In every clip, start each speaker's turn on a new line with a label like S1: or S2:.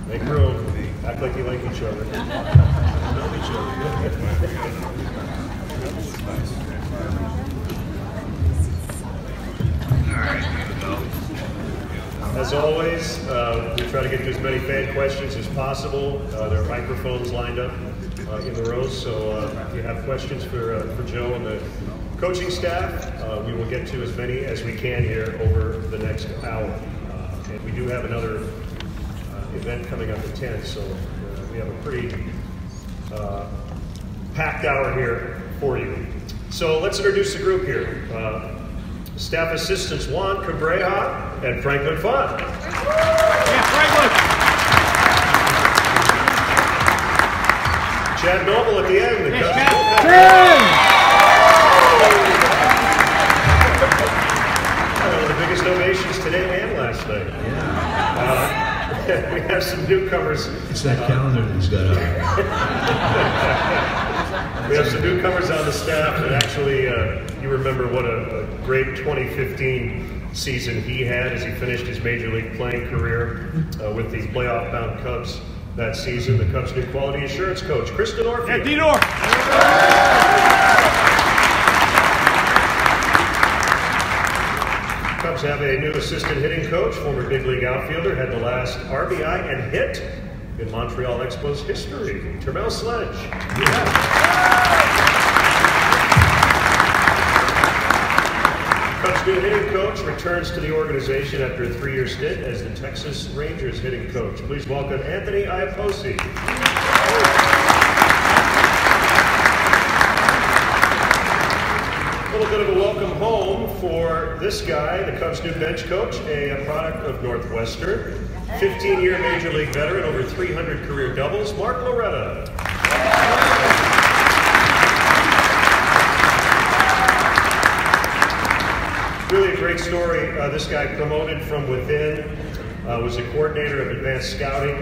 S1: Make room. Act like you like each other. Love each other. As always, we try to get to as many fan questions as possible. There are microphones lined up in the rows, so if you have questions for Joe and the coaching staff, we will get to as many as we can here over the next hour. And we do have another event coming up at 10, so we have a pretty packed hour here for you. So let's introduce the group here. Staff Assistants Juan Cabreja and Franklin Font.
S2: Yeah, Franklin!
S1: Chad Noble at the end. The one of the biggest donations today and last night. Yeah. We have some newcomers.
S3: It's that calendar that he's got on.
S1: We have some newcomers on the staff that actually, you remember what a great 2015 season he had as he finished his major league playing career with the playoff-bound Cubs that season. The Cubs' new quality assurance coach, Kristen Orfield.
S2: Yeah, D-Nor.
S1: Cubs have a new assistant hitting coach, former big league outfielder, had the last RBI and hit in Montreal Expos history, Termel Sledge. Cubs' new hitting coach returns to the organization after a 3-year stint as the Texas Rangers hitting coach. Please welcome Anthony Iapoce. A little bit of a welcome home for this guy, the Cubs' new bench coach, a product of Northwestern. 15-year Major League veteran, over 300 career doubles, Mark Loretta. Really a great story. This guy promoted from within, was a coordinator of advanced scouting.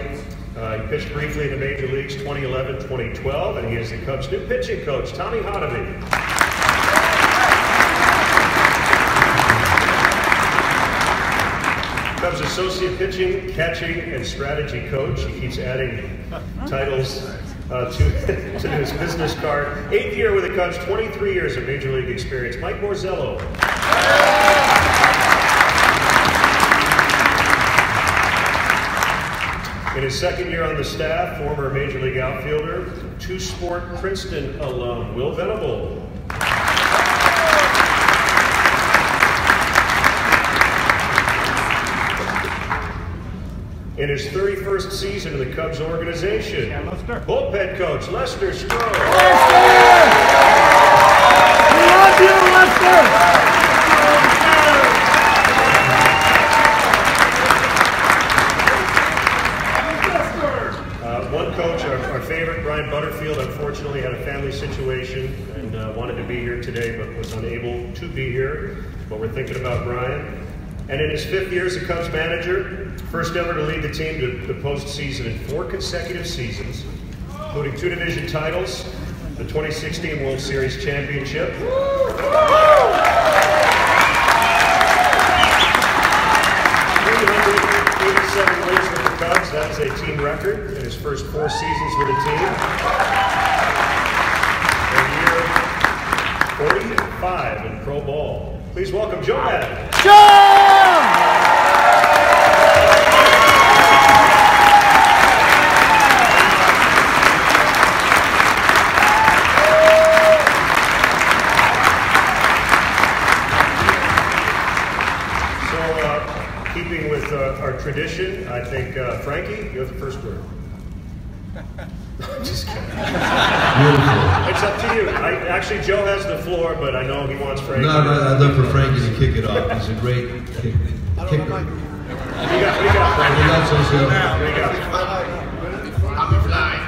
S1: He pitched briefly in the major leagues 2011, 2012, and he is the Cubs' new pitching coach, Tommy Hotovy. Cubs associate pitching, catching, and strategy coach. He keeps adding titles to his business card. 8th year with the Cubs, 23 years of major league experience, Mike Borzello. In his 2nd year on the staff, former major league outfielder, two-sport Princeton alum, Will Venable. In his 31st season in the Cubs organization, bullpen coach, Lester Stroh.
S2: We love you, Lester!
S1: One coach, our favorite, Brian Butterfield, unfortunately had a family situation and wanted to be here today but was unable to be here. But we're thinking about Brian. And in his 5th year as a Cubs manager, first ever to lead the team to the postseason in 4 consecutive seasons, including 2 division titles, the 2016 World Series championship. 387 wins with the Cubs, that is a team record in his first 4 seasons with the team. And year 45 in pro ball. Please welcome Joe Maddon. Keeping with our tradition, I think, Frankie, you have the first word. Just kidding. It's up to you. Actually, Joe has the floor, but I know he wants Frankie.
S3: No, I'd love for Frankie to kick it off. He's a great kicker.
S1: What do you got, Frankie?
S3: I'm flying.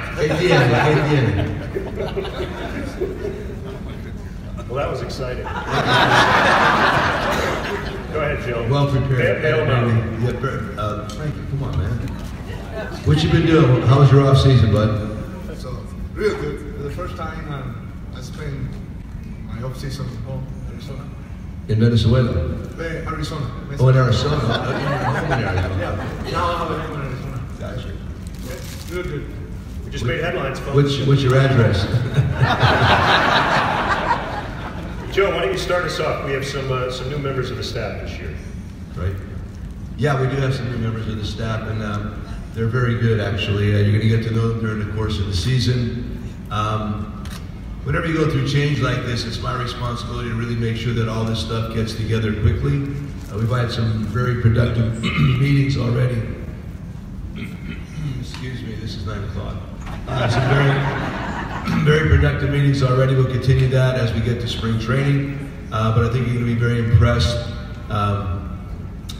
S1: Well, that was exciting. Go ahead, Joe.
S3: Well prepared. Frankie, come on, man. What you been doing? How was your off season, bud?
S4: So, real good. For the first time, I spent my off season home in Arizona.
S3: In Venezuela?
S4: Arizona.
S3: Oh, in Arizona.
S4: Yeah. Now I have a home in Arizona.
S3: Gotcha.
S4: Real good.
S1: We just made headlines, folks.
S3: What's your address?
S1: Joe, why don't you start us off? We have some new members of the staff this year.
S3: Right. Yeah, we do have some new members of the staff, and they're very good, actually. You're going to get to know them during the course of the season. Whenever you go through change like this, it's my responsibility to really make sure that all this stuff gets together quickly. We've had some very productive meetings already. Excuse me, this is 9 o'clock. Some very productive meetings already. We'll continue that as we get to spring training. But I think you're going to be very impressed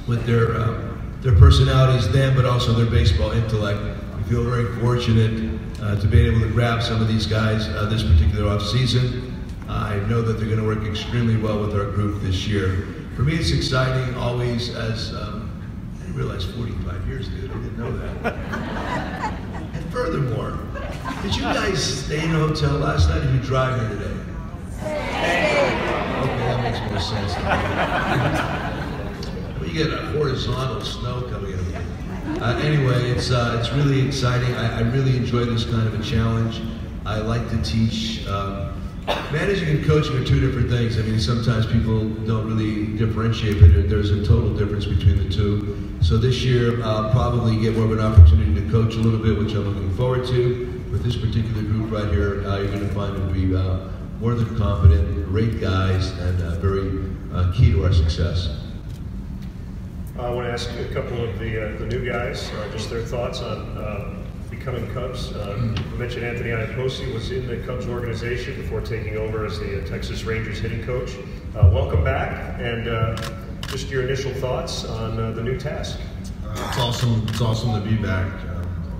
S3: with their personalities then, but also their baseball intellect. We feel very fortunate to be able to grab some of these guys this particular off season. I know that they're going to work extremely well with our group this year. For me, it's exciting always as, I didn't realize 45 years, dude, I didn't know that. And furthermore, did you guys stay in a hotel last night or did you drive here today? Okay, that makes more sense. Well, you get a horizontal snow coming in. Anyway, it's really exciting. I really enjoy this kind of a challenge. I like to teach. Managing and coaching are two different things. I mean, sometimes people don't really differentiate, but there's a total difference between the two. So this year, I'll probably get more of an opportunity to coach a little bit, which I'm looking forward to. With this particular group right here, you're going to find them to be more than competent, great guys, and very key to our success.
S1: I want to ask a couple of the new guys, just their thoughts on becoming Cubs. You mentioned Anthony Iapoce was in the Cubs organization before taking over as the Texas Rangers hitting coach. Welcome back, and just your initial thoughts on the new task.
S5: It's awesome to be back.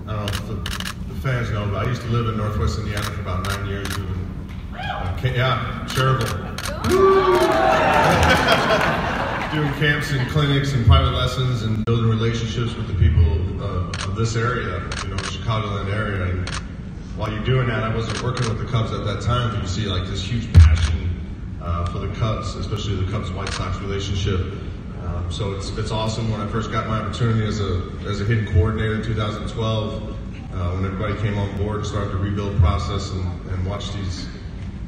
S5: I don't know if the fans know, but I used to live in Northwest Indiana for about 9 years. Cherville. Doing camps and clinics and private lessons and building relationships with the people of this area, Chicagoland area. And while you're doing that, I wasn't working with the Cubs at that time, but you see like this huge passion for the Cubs, especially the Cubs-White Sox relationship. So it's awesome. When I first got my opportunity as a hitting coordinator in 2012, when everybody came on board and started the rebuild process and watched these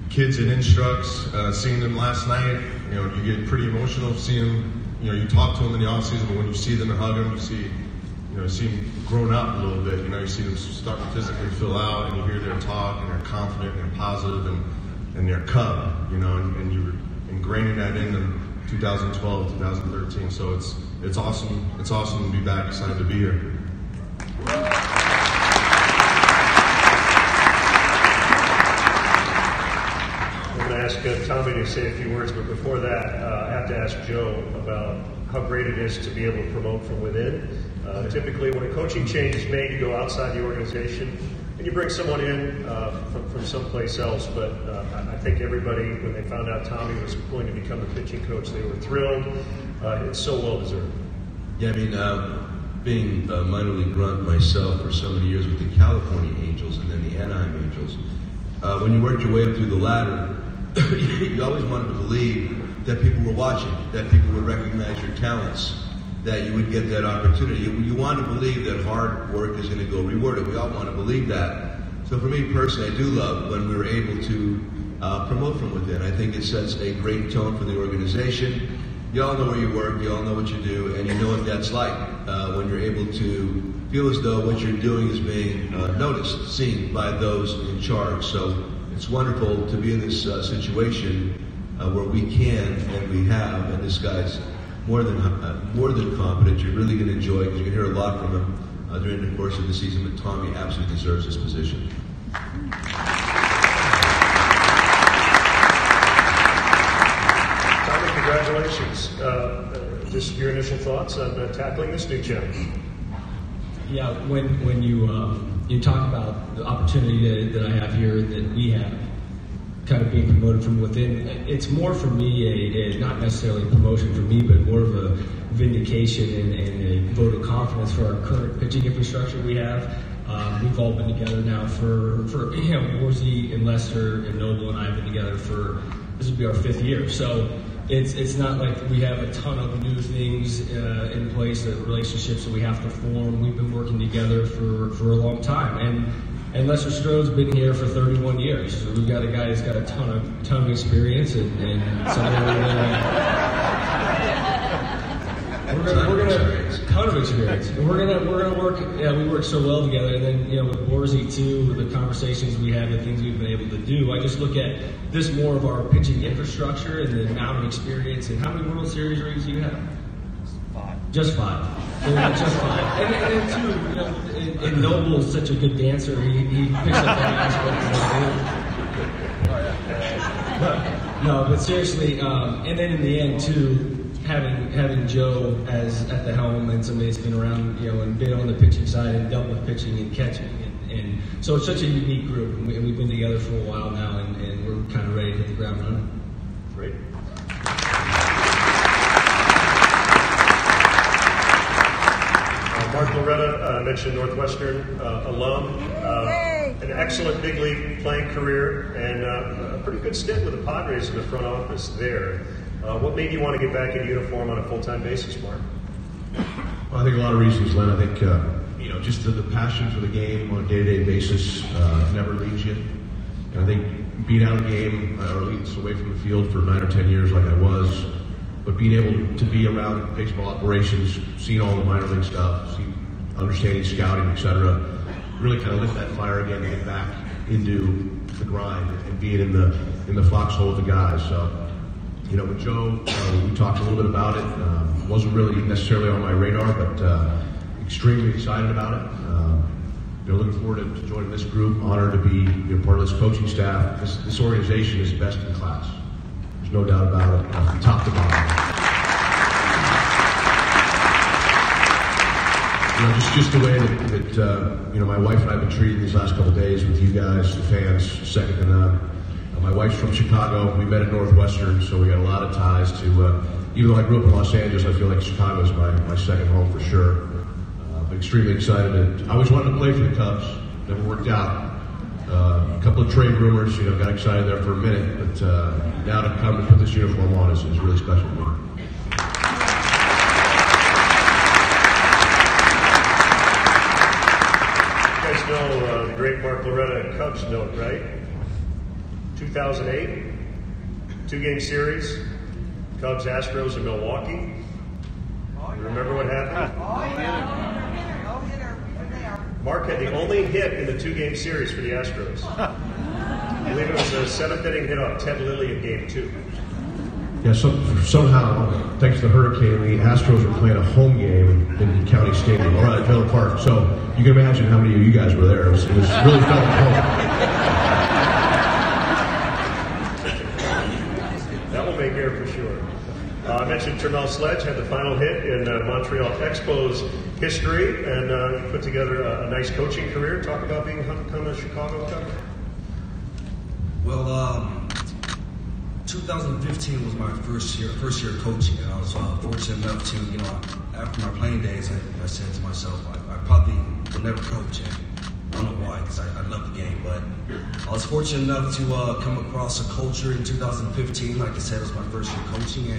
S5: kids in instructs, seeing them last night, you get pretty emotional seeing them. You talk to them in the off season, but when you see them and hug them, you see them grown up a little bit. You see them start to physically fill out, and you hear their talk, and they're confident and positive, and they're Cub. And you're ingraining that in them. 2012, 2013. So it's awesome. It's awesome to be back. Excited to be here.
S1: Ask Tommy to say a few words, but before that, I have to ask Joe about how great it is to be able to promote from within. Typically, when a coaching change is made, you go outside the organization and you bring someone in from someplace else. But I think everybody, when they found out Tommy was going to become the pitching coach, they were thrilled. It's so well deserved.
S3: Yeah, I mean, being a minor league grunt myself for so many years with the California Angels and then the Anaheim Angels, when you worked your way up through the ladder, you always wanted to believe that people were watching, that people would recognize your talents, that you would get that opportunity. You want to believe that hard work is going to go rewarded. We all want to believe that. So for me personally, I do love when we were able to promote from within. I think it sets a great tone for the organization. You all know where you work, you all know what you do, and you know what that's like when you're able to feel as though what you're doing is being noticed, seen by those in charge. So it's wonderful to be in this situation where we can and we have, and this guy's more than competent. You're really going to enjoy it because you're going to hear a lot from him during the course of the season, but Tommy absolutely deserves this position.
S1: Tommy, congratulations. Just your initial thoughts on tackling this new challenge.
S6: Yeah, when you talk about the opportunity that I have here, that we have, kind of being promoted from within, it's more for me not necessarily a promotion for me, but more of a vindication and a vote of confidence for our current pitching infrastructure we have. We've all been together now for Worsey and Lester and Noble and I have been together for, this will be our 5th year. So it's not like we have a ton of new things in place, relationships that we have to form. We've been working together for a long time, and Lester Strode's been here for 31 years. So we've got a guy that's got a ton of experience, and something we're gonna ton of experience. And we're gonna work. Yeah, we work so well together. And then with Borzy too, with the conversations we have, the things we've been able to do. I just look at this more of our pitching infrastructure and the amount of experience. And how many World Series rings do you have? Just five. Just five. And then too, and Noble's such a good dancer. He picks up that aspect. No, but seriously, and then in the end too, having Joe as at the helm and somebody that's been around, and been on the pitching side and dealt with pitching and catching, and so it's such a unique group, and we've been together for a while now, and we're kind of ready to hit the ground running.
S1: Great. Mark Loretta mentioned Northwestern alum, an excellent big league playing career, and a pretty good stint with the Padres in the front office there. What made you want to get back in uniform on a full-time basis, Mark?
S5: Well, I think a lot of reasons, Len. I think just the passion for the game on a day-to-day basis never leaves you. And I think being out of the game, or at least away from the field for 9 or 10 years like I was, but being able to be around baseball operations, seeing all the minor league stuff, understanding scouting, etc., really kind of lit that fire again to get back into the grind and being in the foxhole with the guys. So, with Joe, we talked a little bit about it. Wasn't really necessarily on my radar, but extremely excited about it. Looking forward to joining this group. Honored to be part of this coaching staff. This organization is best in class. There's no doubt about it, from top to bottom. Just the way that my wife and I have been treated these last couple of days with you guys, the fans, second to none. My wife's from Chicago. We met at Northwestern, so we got a lot of ties to, even though I grew up in Los Angeles, I feel like Chicago is my second home for sure. But extremely excited. I always wanted to play for the Cubs. Never worked out. A couple of trade rumors, got excited there for a minute, but now to come and put this uniform on is really special to me.
S1: You guys know the great Mark Loretta Cubs note, right? 2008, 2-game series, Cubs, Astros in Milwaukee. You remember what happened? Mark had the only hit in the 2-game series for the Astros. I believe it was a 7th inning hit off Ted Lilly in Game 2.
S5: Yeah, somehow, thanks to the hurricane, the Astros were playing a home game in County Stadium, or at Villa Park. So you can imagine how many of you guys were there. It was really felt at home.
S1: Here for sure. I mentioned Termel Sledge had the final hit in Montreal Expos history, and he put together a nice coaching career. Talk about being become a Chicago Cub.
S7: Well, 2015 was my first year coaching, and I was fortunate enough to, after my playing days, I said to myself, I probably will never coach. And I don't know why, because I love the game, but I was fortunate enough to come across a culture in 2015. Like I said, it was my first year coaching,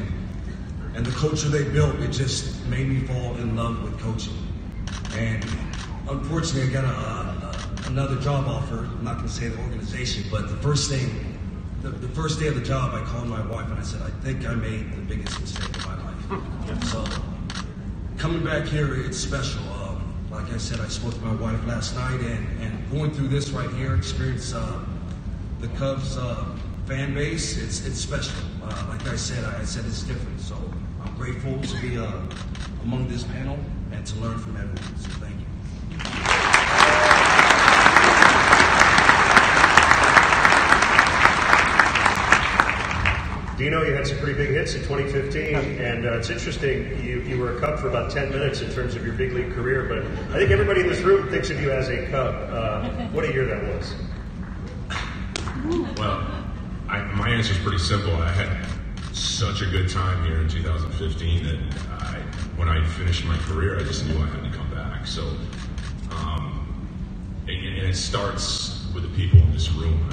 S7: and the culture they built, it just made me fall in love with coaching. And unfortunately, I got another job offer. I'm not going to say the organization, but the first day of the job, I called my wife and I said, I think I made the biggest mistake of my life. So coming back here, it's special. Like I said, I spoke to my wife last night, and going through this right here, experience the Cubs fan base, it's special. Like I said it's different. So I'm grateful to be among this panel and to learn from everyone. So thank you.
S1: Dino, you had some pretty big hits in 2015, and it's interesting, you were a Cub for about 10 minutes in terms of your big league career, but I think everybody in this room thinks of you as a Cub. What a year that was.
S8: Well, my answer is pretty simple. I had such a good time here in 2015 that when I finished my career, I just knew I had to come back. So, and it starts with the people in this room.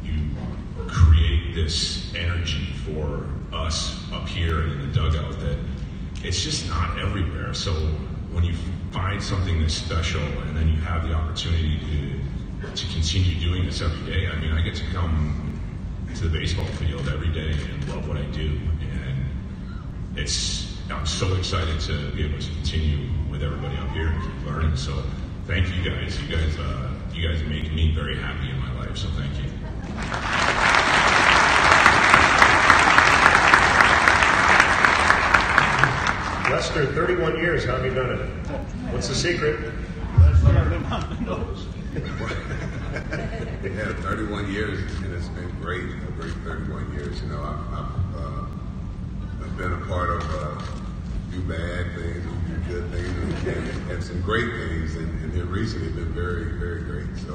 S8: You create this energy for us up here and in the dugout that it's just not everywhere. So when you find something that's special and then you have the opportunity to continue doing this every day, I mean, I get to come to the baseball field every day and love what I do. And I'm so excited to be able to continue with everybody up here and keep learning. So thank you guys. You guys make me very happy in my life. So thank you.
S1: Lester, 31 years, how have you done it? What's the secret?
S9: Yeah, 31 years, and it's been great. A great 31 years. You know, I've been a part of a few bad things, a few good things, and some great things, and here recently been very, very great. So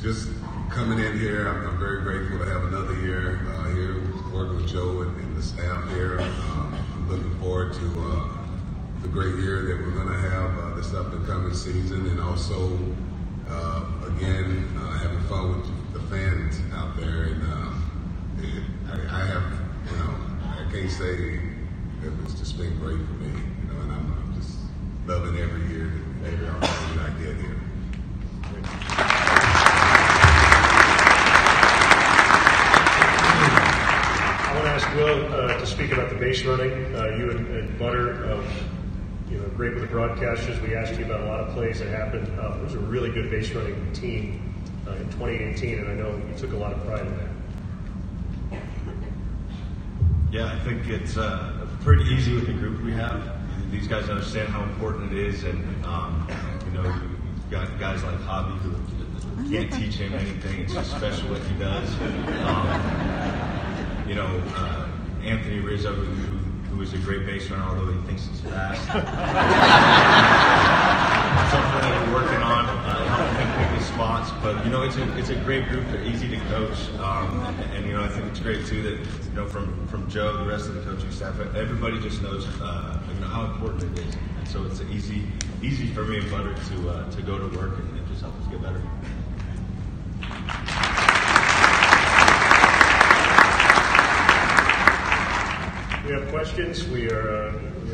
S9: just coming in here, I'm very grateful to have another year here working with Joe and the staff here. I'm looking forward to the great year that we're going to have this up and coming season, and also again having fun with the fans out there. And I have, you know, I can't say that it's just been great for me, you know, and I'm just loving every year, every opportunity I get here.
S1: I want to ask Will to speak about the base running. You and Butter, you know, great with the broadcasters. We asked you about a lot of plays that happened. It was a really good base running team in 2018, and I know you took a lot of pride in that.
S10: Yeah, I think it's pretty easy with the group we have. These guys understand how important it is, and you know, you've got guys like Hobby who can't teach him anything. It's just special what he does. You know, Anthony Rizzo, who is a great base runner, although he thinks he's fast. Something that we're working on, helping him pick his spots. But you know, it's a great group. They're easy to coach, and you know, I think it's great too that, you know, from Joe, the rest of the coaching staff, everybody just knows you know, how important it is. And so it's easy for me and Butter to go to work and just help us get better.
S1: We have questions. We are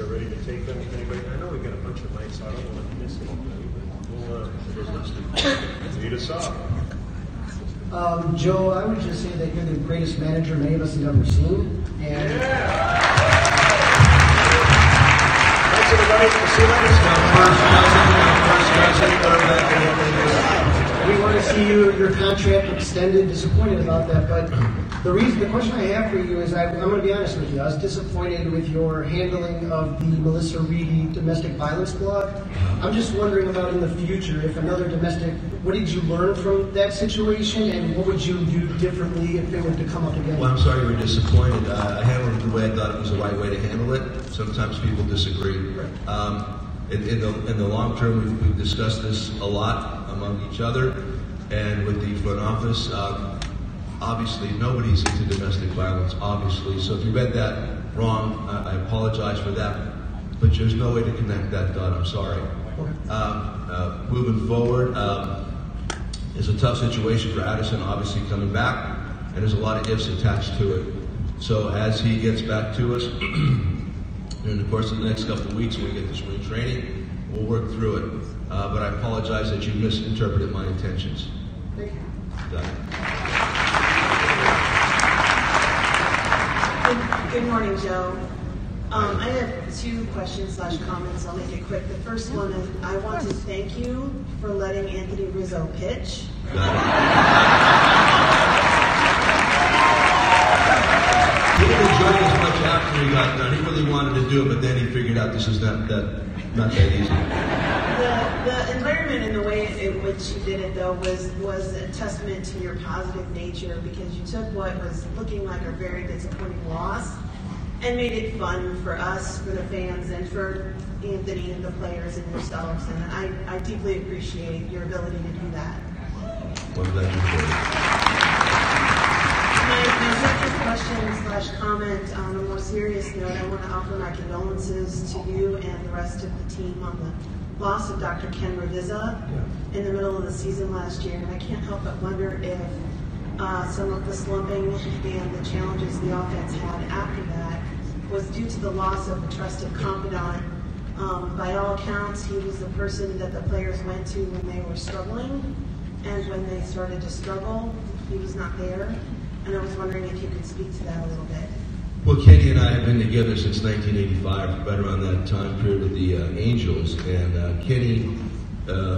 S1: ready to take them. Anybody? I know we've got a bunch of mics, so I don't want to miss anybody, but we'll lead us off.
S11: Joe, I would just say that you're the greatest manager many of us have ever seen. And
S1: Thanks everybody for seeing us.
S11: we want to see your contract extended. Disappointed about that, but the question I have for you is, I'm going to be honest with you. I was disappointed with your handling of the Melissa Reedy domestic violence blog. I'm just wondering about in the future, if another domestic, what did you learn from that situation, and what would you do differently if it were to come up again?
S3: Well, I'm sorry you were disappointed. I handled it the way I thought it was the right way to handle it. Sometimes people disagree.
S11: Right.
S3: In the long term, we've discussed this a lot among each other and with the front office. Obviously, nobody's into domestic violence, obviously. So if you read that wrong, I apologize for that. But there's no way to connect that dot. I'm sorry. Moving forward, it's a tough situation for Addison, obviously coming back, and there's a lot of ifs attached to it. So as he gets back to us, during the course of the next couple of weeks when we get to spring training, we'll work through it. But I apologize that you misinterpreted my intentions.
S11: Thank you.
S3: Got it.
S12: Good morning, Joe. I have two questions/comments. I'll make it quick. The first one is, I want to thank you for letting Anthony Rizzo pitch.
S3: He didn't enjoy it as much after he got done. He really wanted to do it, but then he figured out this is not that easy.
S12: The environment and the way in which you did it, though, was a testament to your positive nature, because you took what was looking like a very disappointing loss and made it fun for us, for the fans, and for Anthony and the players and yourselves. And I deeply appreciate your ability to do that.
S3: Well, glad you did.
S12: My second question/comment, on a more serious note, I want to offer my condolences to you and the rest of the team on the loss of Dr. Ken Revizza in the middle of the season last year. And I can't help but wonder if some of the slumping and the challenges the offense had after that was due to the loss of a trusted confidant. By all accounts, he was the person that the players went to when they were struggling, and when they started to struggle, he was not there. And I was wondering if you could speak to that a little bit.
S3: Well, Kenny and I have been together since 1985, right around that time period with the Angels. And Kenny,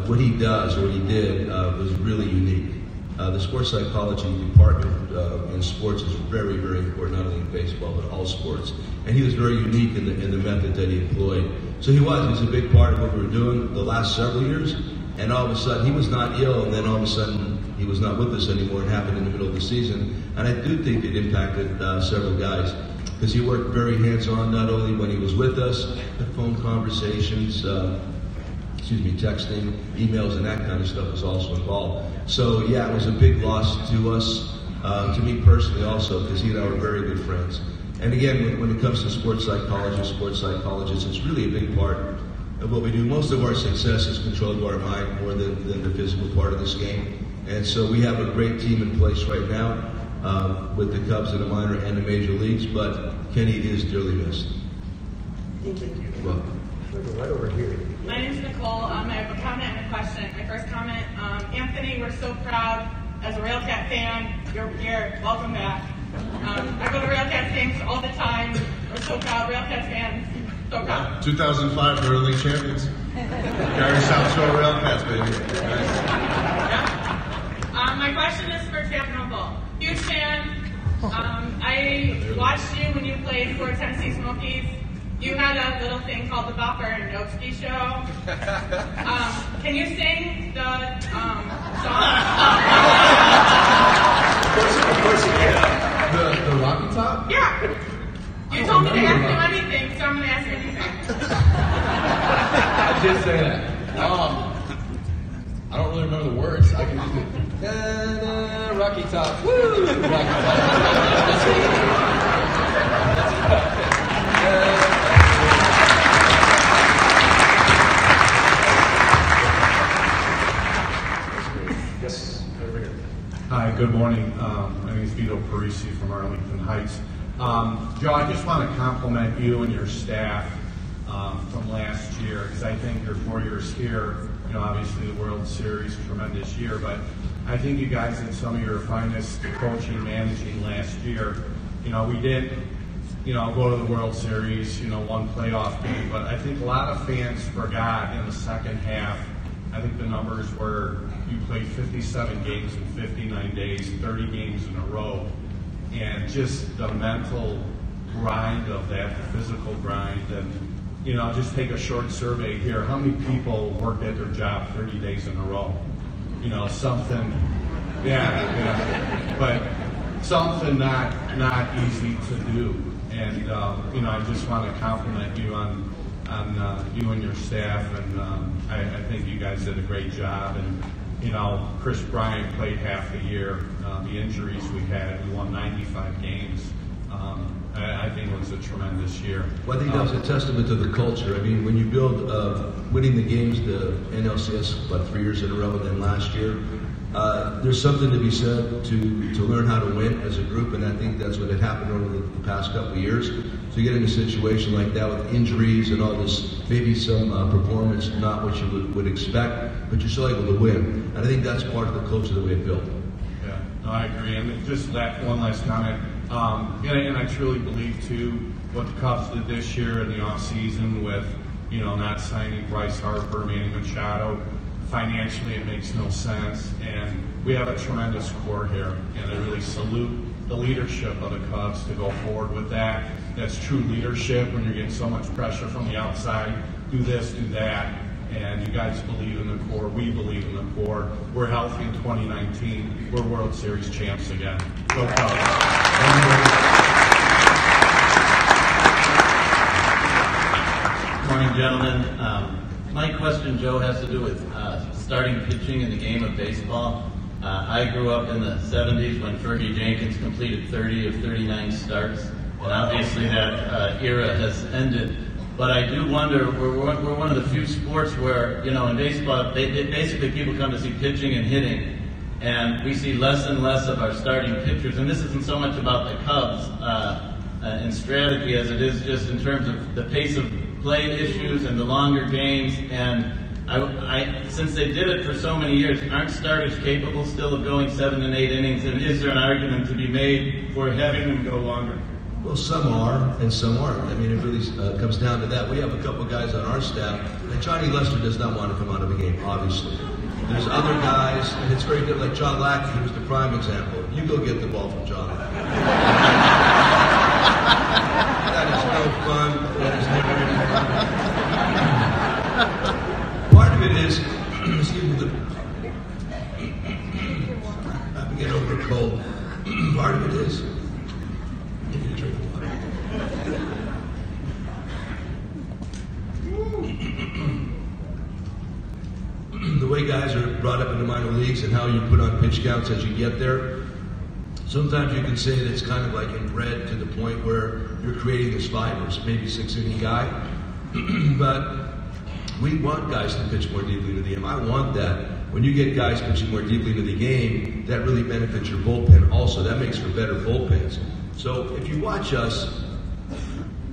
S3: what he does, what he did, was really unique. The sports psychology department in sports is very, very important, not only in baseball, but all sports. And he was very unique in the method that he employed. So he was a big part of what we were doing the last several years. And all of a sudden, he was not ill, and then all of a sudden, he was not with us anymore. It happened in the middle of the season. And I do think it impacted several guys, because he worked very hands-on, not only when he was with us, but phone conversations, texting, emails, and that kind of stuff was also involved. So yeah, it was a big loss to us, to me personally also, because he and I were very good friends. And again, when it comes to sports psychologists, it's really a big part of what we do. Most of our success is controlled by our mind more than the physical part of this game. And so we have a great team in place right now with the Cubs in the minor and the major leagues, but Kenny is dearly missed.
S12: Thank you.
S3: You're welcome.
S1: Right over here.
S13: My name is Nicole. I have a comment and a question. My first comment, Anthony, we're so proud as a Railcat fan. You're here. Welcome back. I go to Railcats games all the time. We're so proud. Railcats fans. So proud.
S5: 2005 Minor League champions. Gary South Shore Railcats, baby.
S13: Yeah. My question is for Captain Uncle. Huge fan. I watched you when you played for Tennessee Smokies. You had a little thing called the Bopper and Noakski show. Can you sing the song?
S1: Of course you can.
S5: The Rocky Top?
S13: Yeah. You told me to ask him anything, so I'm going to ask anything.
S14: I did say that. I don't really remember the words. I can do it. Rocky Top. Woo! Rocky Top.
S1: Yes, over here.
S15: Hi, good morning. My name is Vito Parisi from Arlington Heights. Joe, I just want to compliment you and your staff from last year, because I think your 4 years here, obviously the World Series, tremendous year, but I think you guys did some of your finest coaching, managing last year. We did, go to the World Series, one playoff game, but I think a lot of fans forgot in the second half. I think the numbers were you played 57 games in 59 days, 30 games in a row, and just the mental grind of that, the physical grind, and just take a short survey here. How many people worked at their job 30 days in a row? Something, but something not easy to do. And I just want to compliment you on you and your staff, and I think you guys did a great job. And Chris Bryant played half the year. The injuries we had, we won 95 games. I think it was a tremendous year.
S3: Well, I think that was a testament to the culture. I mean, when you build winning the games, the NLCS, about 3 years in a row, and then last year, there's something to be said to learn how to win as a group, and I think that's what had happened over the past couple of years. So you get in a situation like that with injuries and all this, maybe some performance not what you would expect, but you're still able to win. And I think that's part of the culture that we have built.
S15: Yeah, no, I agree. And just that one last comment. And I truly believe, too, what the Cubs did this year in the offseason with, not signing Bryce Harper, Manny Machado. Financially, it makes no sense. And we have a tremendous core here. And I really salute the leadership of the Cubs to go forward with that. That's true leadership when you're getting so much pressure from the outside. Do this, do that. And you guys believe in the core. We believe in the core. We're healthy in 2019. We're World Series champs again. Go Cubs.
S16: Good morning, gentlemen. My question, Joe, has to do with starting pitching in the game of baseball. I grew up in the 70s when Fergie Jenkins completed 30 of 39 starts, and obviously that era has ended. But I do wonder, we're one of the few sports where, in baseball, basically people come to see pitching and hitting. and we see less and less of our starting pitchers. And this isn't so much about the Cubs and strategy as it is just in terms of the pace of play issues and the longer games. And since they did it for so many years, aren't starters capable still of going 7 and 8 innings? And is there an argument to be made for having them go longer?
S3: Well, some are and some aren't. I mean, it really comes down to that. We have a couple guys on our staff, and Johnny Lester does not want to come out of a game, obviously. There's other guys, and it's very good, like John Lackey, who was the prime example. You go get the ball from John Lackey. That is no fun. That is never any fun. Part of it is, I have to get over a cold. Part of it is, you need to drink water. The way guys are brought up in the minor leagues and how you put on pitch counts as you get there, sometimes you can say that it's kind of like inbred to the point where you're creating this 5 or maybe 6 inning guy. But we want guys to pitch more deeply into the game. I want that. When you get guys pitching more deeply into the game, that really benefits your bullpen also. That makes for better bullpens. So if you watch us,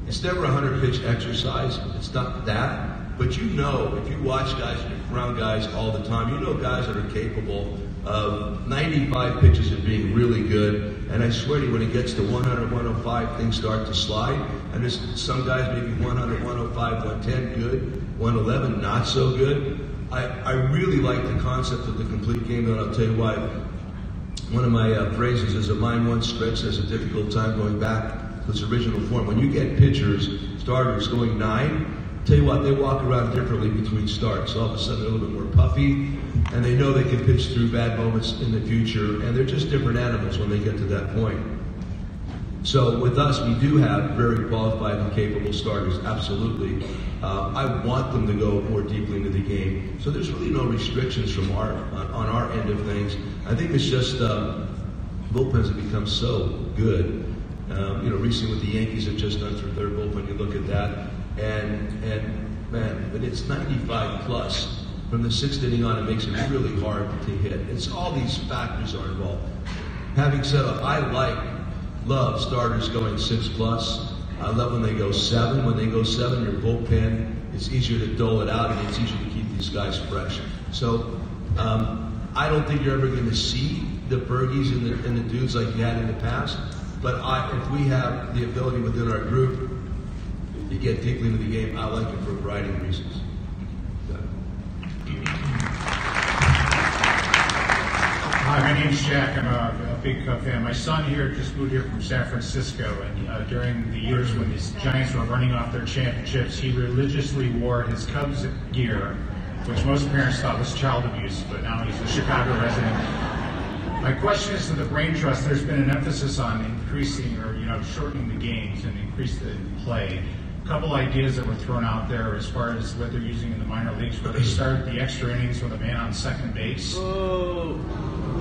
S3: it's never a 100-pitch exercise. It's not that. But you know, if you watch guys, you're around guys all the time, you know guys that are capable of 95 pitches and being really good. And I swear to you, when it gets to 100, 105, things start to slide. And there's some guys maybe 100, 105, 110, good. 111, not so good. I really like the concept of the complete game, and I'll tell you why. One of my phrases is a mind once stretched has a difficult time going back to its original form. When you get pitchers, starters going 9, tell you what, they walk around differently between starts. All of a sudden they're a little bit more puffy, and they know they can pitch through bad moments in the future, and they're just different animals when they get to that point. So with us, we do have very qualified and capable starters, absolutely. I want them to go more deeply into the game. So there's really no restrictions from on our end of things. I think it's just bullpens have become so good. Recently with the Yankees have just done through their bullpen, you look at that, and man, but it's 95 plus. From the 6th inning on, it makes it really hard to hit. It's all these factors are involved. Having said that, I love starters going 6 plus. I love when they go 7. When they go 7, your bullpen, it's easier to dole it out, and it's easier to keep these guys fresh. So I don't think you're ever going to see the Bergies and the dudes like you had in the past. But if we have the ability within our group to get deeply into the game, I like it for a variety of reasons.
S15: Hi, my name's Jack. I'm a big Cub fan. My son here just moved here from San Francisco, and during the years when the Giants were running off their championships, he religiously wore his Cubs gear, which most parents thought was child abuse, but now he's a Chicago resident. My question is to the Brain Trust. There's been an emphasis on increasing or shortening the games and increase the play. A couple ideas that were thrown out there as far as what they're using in the minor leagues, where they start the extra innings with a man on second base. I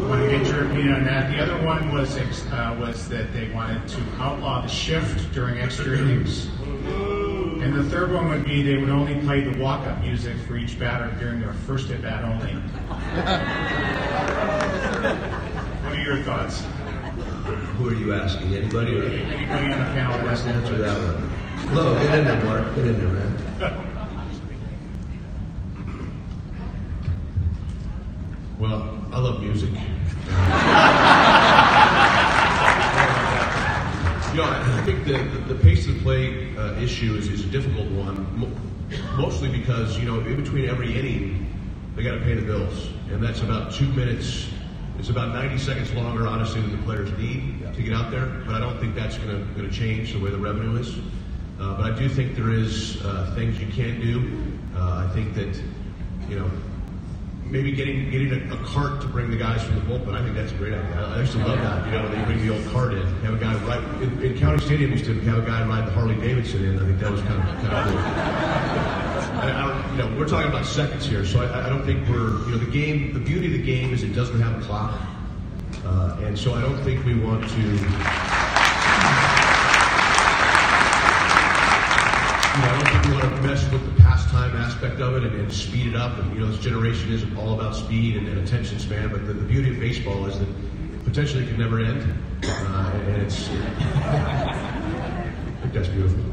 S15: want to get your opinion on that. The other one was that they wanted to outlaw the shift during extra innings. And the third one would be they would only play the walk-up music for each batter during their first at-bat only. What are your thoughts?
S3: Who are you asking? Anybody? Or
S15: anybody on the panel?
S3: Let's answer that one. Hello, get in there, Mark. Get in there, man.
S5: Well, I love music. I think the pace of play issue is a difficult one, mostly because, in between every inning, they got to pay the bills. And that's about 2 minutes. It's about 90 seconds longer, honestly, than the players need to get out there. But I don't think that's going to change the way the revenue is. But I do think there is things you can do. I think that, maybe getting a cart to bring the guys from the bullpen, I think that's a great idea. I used to love that. They bring the old cart in, have a guy ride in County Stadium. Used to have a guy ride the Harley Davidson in. I think that was kind of cool. We're talking about seconds here, so I don't think we're the game. The beauty of the game is it doesn't have a clock, and so I don't think we want to. I don't think we want to mess with the past
S17: time aspect of it and speed it up. And this generation is all about speed and attention span. But the beauty of baseball is that potentially it could never end, and it's. I think that's beautiful.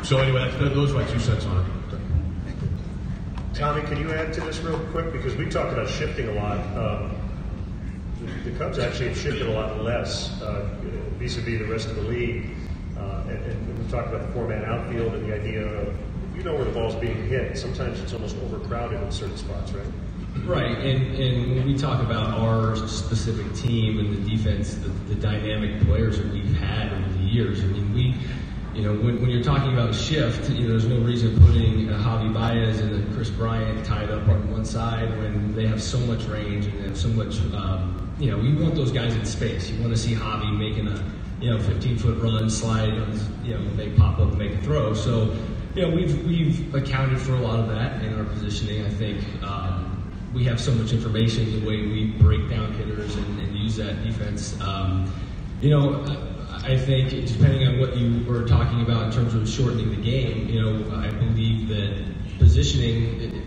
S17: So anyway, those are my 2 cents on it.
S1: Tommy, can you add to this real quick? Because we talked about shifting a lot. The Cubs actually have shifted a lot less vis-a-vis the rest of the league. And we talked about the 4-man outfield and the idea of, where the ball's being hit. Sometimes it's almost overcrowded in certain spots, right?
S6: Right, and when we talk about our specific team and the defense, the dynamic players that we've had over the years, I mean, when you're talking about a shift, there's no reason putting Javi Baez and Chris Bryant tied up on one side when they have so much range and they have so much, you want those guys in space. You want to see Javi making a, 15-foot run, slide, they pop up and make a throw. So, we've accounted for a lot of that in our positioning. I think we have so much information the way we break down hitters and use that defense. I think depending on what you were talking about in terms of shortening the game, I believe that positioning,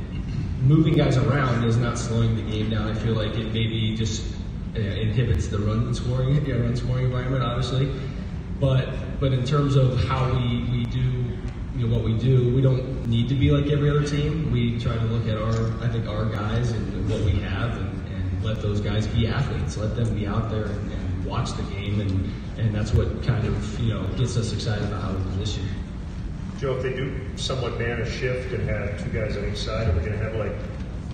S6: moving guys around is not slowing the game down. I feel like it maybe just inhibits the run scoring environment, obviously. But in terms of how we do what we do, we don't need to be like every other team. We try to look at our guys and what we have and let those guys be athletes. Let them be out there and watch the game, and that's what kind of gets us excited about how we position.
S1: Joe, if they do somewhat man a shift and have 2 guys on each side, are we going to have like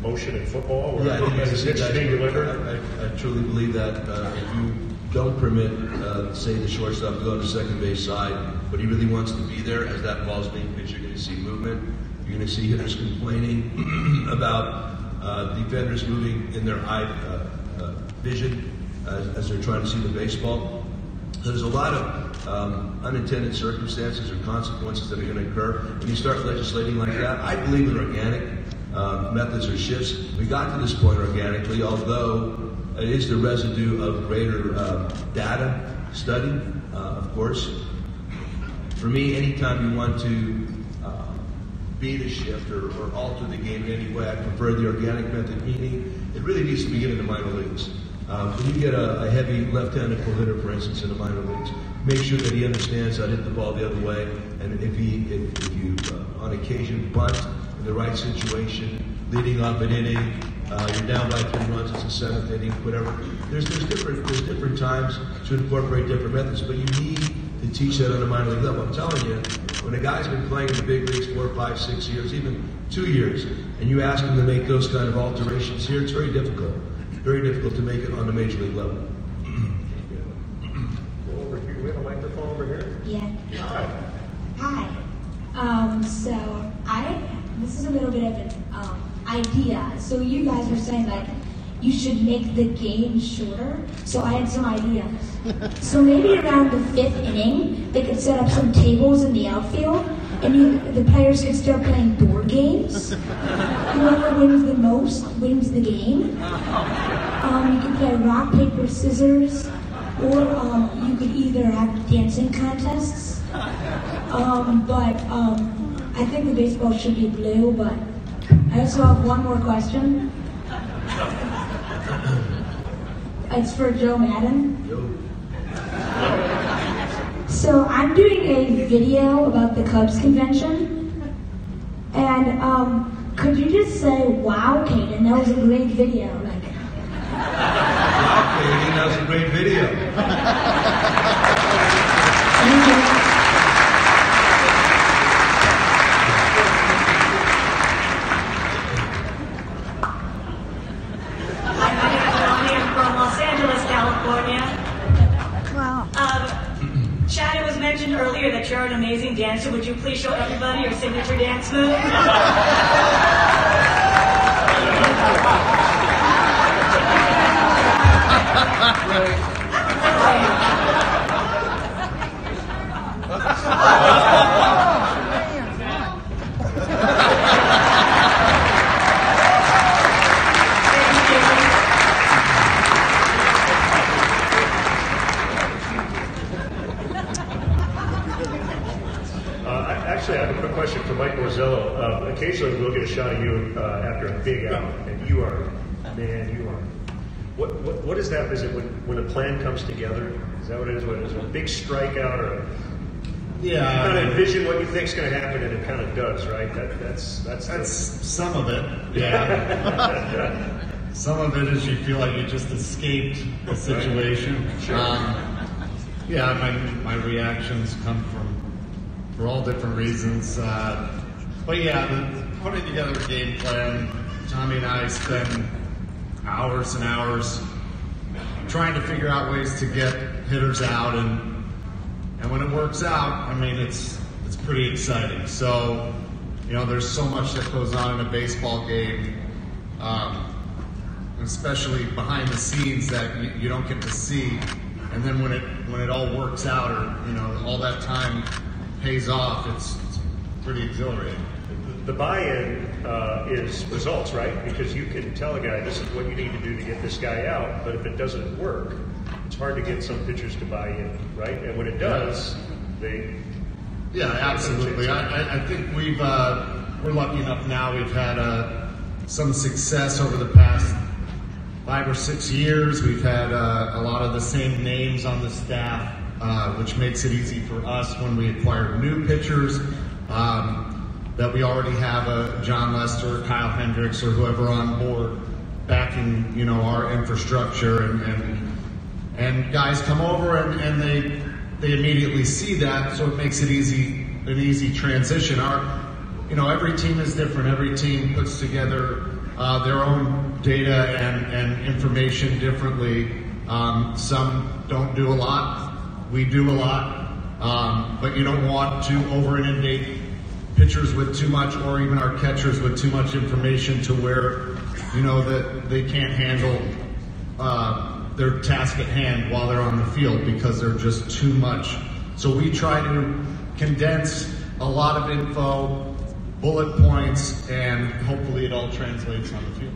S1: motion in football? Or
S3: I think
S1: is it being delivered?
S3: I truly believe that if you don't permit, say, the shortstop to go on the second base side, but he really wants to be there as that ball's being pitched, you're going to see movement. You're going to see hitters complaining about defenders moving in their eye vision as they're trying to see the baseball. So there's a lot of unintended circumstances or consequences that are going to occur when you start legislating like that. I believe in organic methods or shifts. We got to this point organically, although it is the residue of greater data study, of course. For me, anytime you want to beat a shift or alter the game in any way, I prefer the organic method, meaning it really needs to begin in the minor leagues. When you get a heavy left-handed hitter, for instance, in the minor leagues, make sure that he understands how to hit the ball the other way. And if you on occasion, bunt in the right situation, leading off an inning, you're down by 3 runs, it's the 7th inning, whatever. There's different times to incorporate different methods, but you need to teach that on a minor league level. I'm telling you, when a guy's been playing in the big leagues 4, 5, 6 years, even 2 years, and you ask him to make those kind of alterations here, it's very difficult. Very difficult to make it on the major league level.
S1: Over here, we have a microphone over here.
S18: Yeah.
S1: Hi.
S18: So this is a little bit of an idea. So you guys were saying like you should make the game shorter. So I had some ideas. So maybe around the 5th inning, they could set up some tables in the outfield, and the players could start playing board games. Whoever wins the most wins the game. You could play rock, paper, scissors, or you could either have dancing contests. I think the baseball should be blue, but I also have one more question. It's for Joe Maddon. So I'm doing a video about the Cubs convention, and could you just say, "Wow, Kaden, that was a great video"? Like,
S3: wow, Kaden, that was a great video.
S19: Shannon was mentioned earlier that you're an amazing dancer. Would you please show everybody your signature dance move?
S1: Actually, Jello, occasionally we'll get a shot of you after a big out, and you are. What is that? Is it when a plan comes together? Is that what it is? What it is? A big strikeout, or you kind of envision what you think is going to happen, and it kind of does, right? That's
S20: some of it. Yeah. Some of it is you feel like you just escaped the situation.
S1: Sure.
S20: My reactions come for all different reasons. But yeah, putting together a game plan, Tommy and I spend hours and hours trying to figure out ways to get hitters out, and when it works out, I mean, it's pretty exciting. So, there's so much that goes on in a baseball game, especially behind the scenes that you don't get to see. And then when it all works out, or all that time pays off, it's pretty exhilarating.
S1: The buy-in is results, right? Because you can tell a guy, this is what you need to do to get this guy out, but if it doesn't work, it's hard to get some pitchers to buy in, right? And when it does, they...
S20: Yeah, absolutely. I think we're lucky enough now. We've had some success over the past 5 or 6 years. We've had a lot of the same names on the staff, which makes it easy for us when we acquire new pitchers. That we already have a John Lester, Kyle Hendricks, or whoever on board backing, our infrastructure, and guys come over and they immediately see that, so it makes it an easy transition. Every team is different. Every team puts together their own data and information differently. Some don't do a lot. We do a lot, but you don't want to over-inundate pitchers with too much, or even our catchers with too much information to where that they can't handle their task at hand while they're on the field because they're just too much. So we try to condense a lot of info, bullet points, and hopefully it all translates on the field.